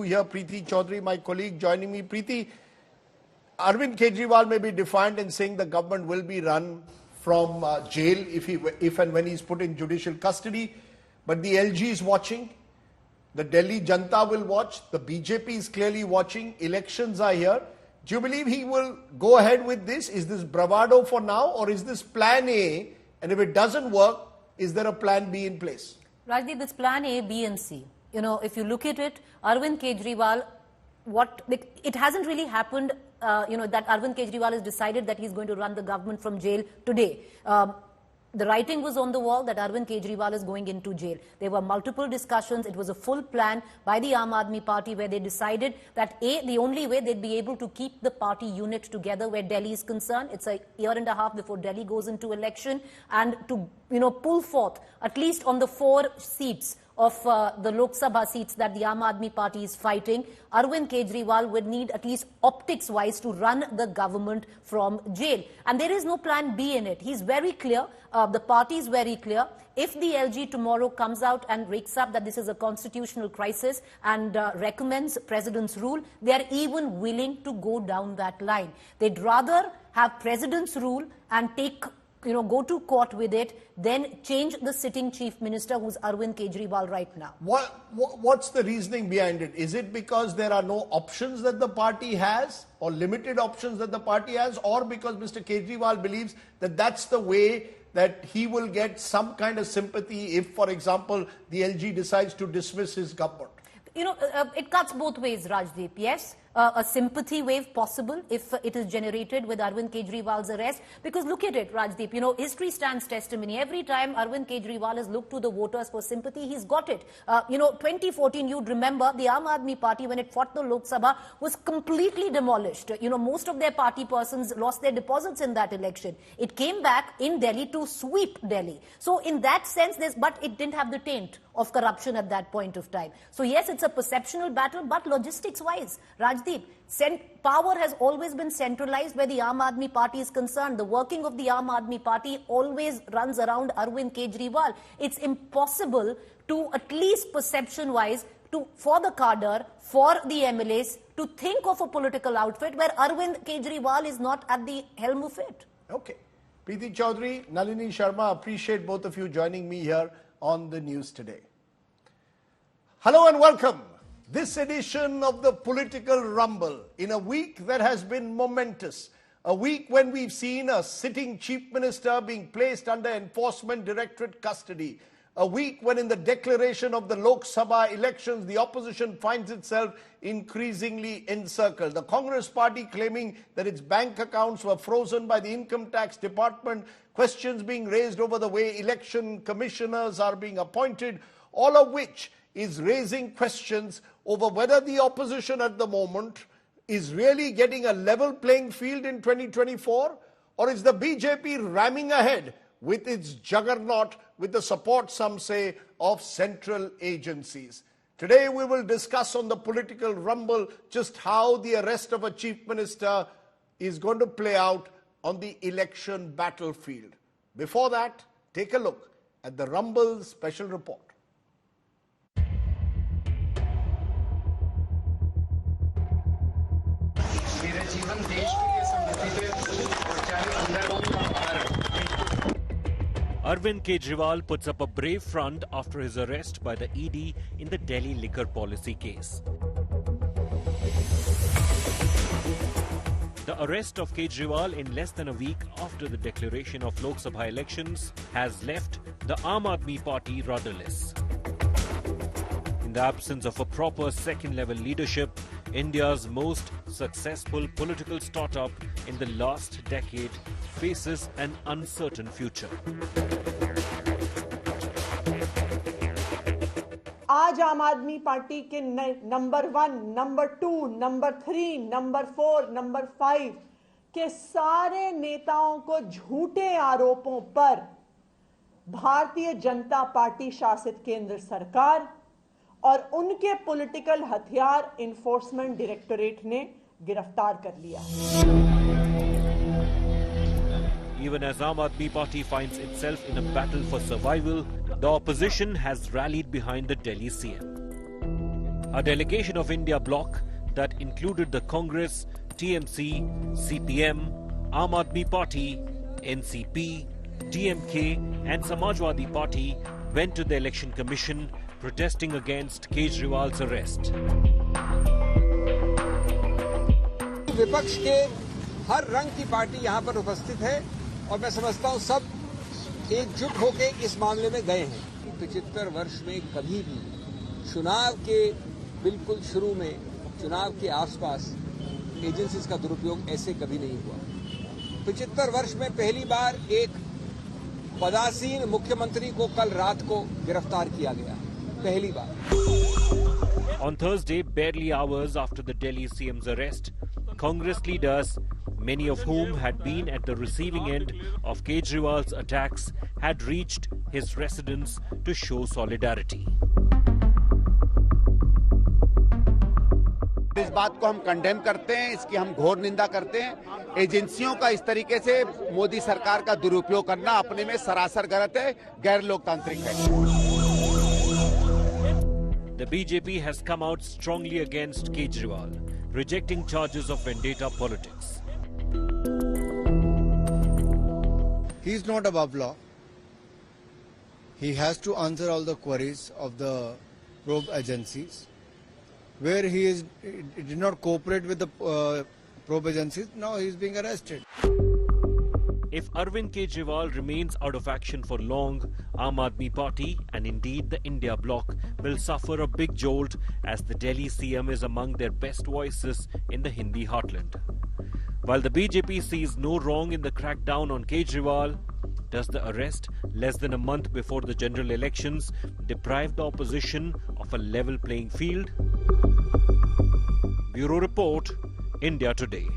here. Preeti Chaudhary, my colleague, joining me. Preeti, Arvind Kejriwal may be defiant in saying the government will be run from jail if and when he's put in judicial custody. But the LG is watching. The Delhi Janta will watch. The BJP is clearly watching. Elections are here. Do you believe he will go ahead with this? Is this bravado for now, or is this plan A? And if it doesn't work, is there a plan B in place? Rajdeep, it's plan A, B and C. You know, if you look at it, Arvind Kejriwal, it hasn't really happened, that Arvind Kejriwal has decided that he's going to run the government from jail today. The writing was on the wall that Arvind Kejriwal is going into jail. There were multiple discussions. It was a full plan by the Aam Aadmi Party where they decided that the only way they'd be able to keep the party unit together where Delhi is concerned, it's a year and a half before Delhi goes into election, and to pull forth at least on the 4 seats of the Lok Sabha seats that the Aam Aadmi Party is fighting, Arvind Kejriwal would need at least optics-wise to run the government from jail. And there is no plan B in it. He's very clear. The party is very clear. If the LG tomorrow comes out and rakes up that this is a constitutional crisis and recommends President's rule, they are even willing to go down that line. They'd rather have President's rule and go to court with it, then change the sitting chief minister, who's Arvind Kejriwal right now. What's the reasoning behind it? Is it because there are no options that the party has, or limited options that the party has, or because Mr. Kejriwal believes that that's the way that he will get some kind of sympathy if, for example, the LG decides to dismiss his government? It cuts both ways, Rajdeep. Yes, a sympathy wave possible if it is generated with Arvind Kejriwal's arrest. Because look at it, Rajdeep, history stands testimony. Every time Arvind Kejriwal has looked to the voters for sympathy, he's got it. 2014, you'd remember the Aam Aadmi Party, when it fought the Lok Sabha, was completely demolished. Most of their party persons lost their deposits in that election. It came back in Delhi to sweep Delhi. So in that sense, but it didn't have the taint of corruption at that point of time. So yes, it's a perceptional battle, but logistics-wise, Rajdeep, power has always been centralized where the Aam Aadmi Party is concerned. The working of the Aam Aadmi Party always runs around Arvind Kejriwal. It's impossible to, at least perception-wise, for the cadre, for the MLAs, to think of a political outfit where Arvind Kejriwal is not at the helm of it. Okay. Preeti Chaudhary, Nalini Sharma, appreciate both of you joining me here on the news today. Hello and welcome. This edition of the Political Rumble, in a week that has been momentous, a week when we've seen a sitting chief minister being placed under Enforcement Directorate custody, a week when in the declaration of the Lok Sabha elections, the opposition finds itself increasingly encircled. The Congress party claiming that its bank accounts were frozen by the Income Tax Department, questions being raised over the way election commissioners are being appointed, all of which is raising questions over whether the opposition at the moment is really getting a level playing field in 2024, or is the BJP ramming ahead with its juggernaut with the support, some say, of central agencies. Today we will discuss on the Political Rumble just how the arrest of a chief minister is going to play out on the election battlefield. Before that, take a look at the Rumble special report. Arvind Kejriwal puts up a brave front after his arrest by the ED in the Delhi liquor policy case. The arrest of Kejriwal in less than a week after the declaration of Lok Sabha elections has left the Aam Aadmi Party rudderless. In the absence of a proper second-level leadership, India's most successful political startup in the last decade faces an uncertain future. आज आम आदमी party के number 1, number 2, number 3, number 4, number 5 के सारे नेताओं को झूठे आरोपों पर भारतीय जनता पार्टी शासित केंद्र सरकार और उनके पॉलिटिकल हथियार एनफोर्समेंट डायरेक्टरेट ने गिरफ्तार कर लिया। Even as Aam Aadmi Party finds itself in a battle for survival, the opposition has rallied behind the Delhi CM. A delegation of India bloc that included the Congress, TMC, CPM, Aam Aadmi Party, NCP, DMK and Samajwadi Party went to the Election Commission protesting against Kejriwal's arrest. विपक्ष के हर रंग की party यहां पर उपस्थित है और मैं समझता हूं सब एकजुट होकर इस मामले में गए हैं। 75 वर्ष में कभी भी चुनाव के बिल्कुल शुरू में, चुनाव के आसपास एजेंसीज का दुरुपयोग ऐसे कभी नहीं हुआ। 75 वर्ष में पहली बार एक पदासीन मुख्यमंत्री को कल रात को गिरफ्तार किया गया, पहली बार। On Thursday, barely hours after the Delhi CM's arrest, Congress leaders, many of whom had been at the receiving end of Kejriwal's attacks, had reached his residence to show solidarity. इस बात को हम कंडेम करते हैं, इसकी हम घोर निंदा करते हैं। एजेंसियों का इस तरीके से मोदी सरकार का दुरुपयोग करना अपने में सरासर गलत है, गैर लोकतांत्रिक है। The BJP has come out strongly against Kejriwal, rejecting charges of vendetta politics. He is not above law. He has to answer all the queries of the probe agencies. Where he did not cooperate with the probe agencies, now he is being arrested. If Arvind Kejriwal remains out of action for long, Aam Aadmi Party and indeed the India bloc will suffer a big jolt as the Delhi CM is among their best voices in the Hindi heartland. While the BJP sees no wrong in the crackdown on Kejriwal, does the arrest less than a month before the general elections deprive the opposition of a level playing field? Bureau Report, India Today.